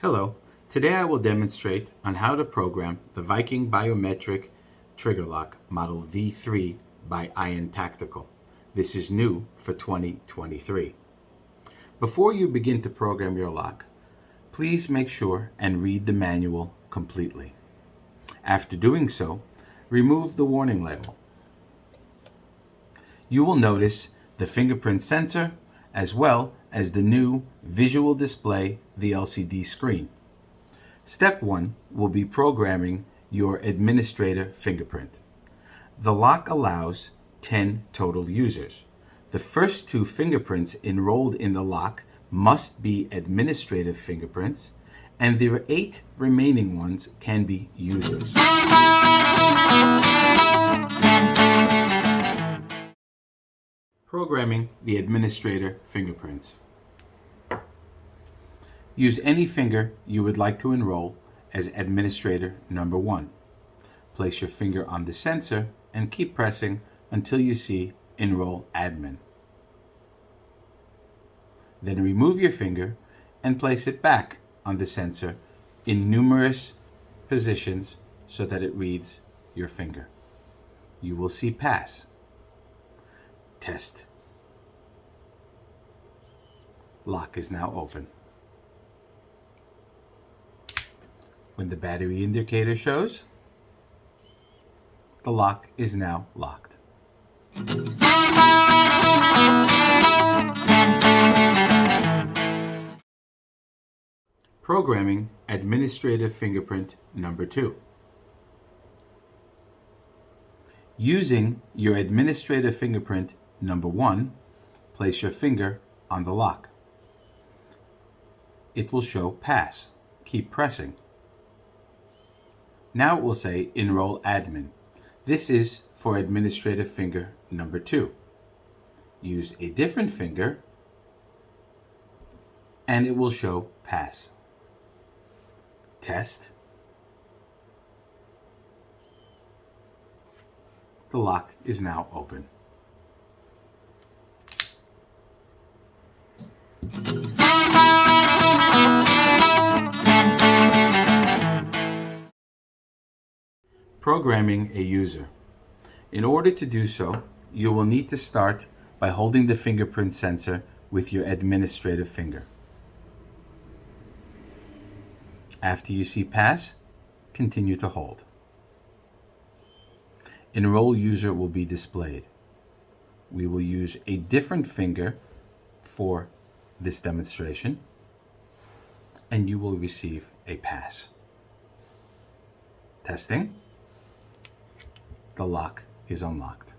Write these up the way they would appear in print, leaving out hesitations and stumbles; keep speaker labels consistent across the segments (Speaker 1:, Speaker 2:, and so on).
Speaker 1: Hello, today I will demonstrate on how to program the Viking Biometric Trigger Lock Model V3 by AYIN Tactical. This is new for 2023. Before you begin to program your lock, please make sure and read the manual completely. After doing so, remove the warning label. You will notice the fingerprint sensor as well as the new visual display, the LCD screen. Step 1 will be programming your administrator fingerprint. The lock allows 10 total users. The first 2 fingerprints enrolled in the lock must be administrative fingerprints, and the 8 remaining ones can be users. Programming the administrator fingerprints. Use any finger you would like to enroll as administrator number 1. Place your finger on the sensor and keep pressing until you see Enroll Admin. Then remove your finger and place it back on the sensor in numerous positions so that it reads your finger. You will see Pass. Test. Lock is now open. When the battery indicator shows, the lock is now locked. Programming administrative fingerprint number 2. Using your administrative fingerprint number 1, place your finger on the lock. It will show Pass. Keep pressing. Now it will say Enroll Admin. This is for administrative finger number 2. Use a different finger and it will show Pass. Test. The lock is now open. Programming a user. In order to do so, you will need to start by holding the fingerprint sensor with your administrative finger. After you see Pass, continue to hold. Enroll User will be displayed. We will use a different finger for this demonstration, and you will receive a Pass. Testing. The lock is unlocked.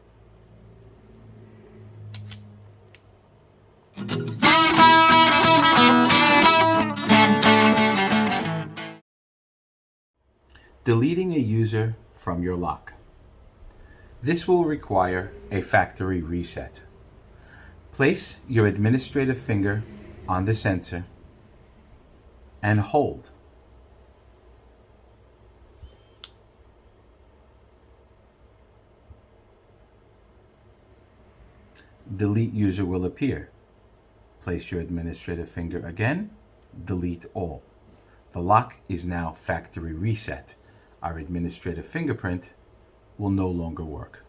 Speaker 1: Deleting a user from your lock. This will require a factory reset. Place your administrative finger on the sensor and hold. Delete user will appear. Place your administrative finger again, delete all. The lock is now factory reset. Our administrative fingerprint will no longer work.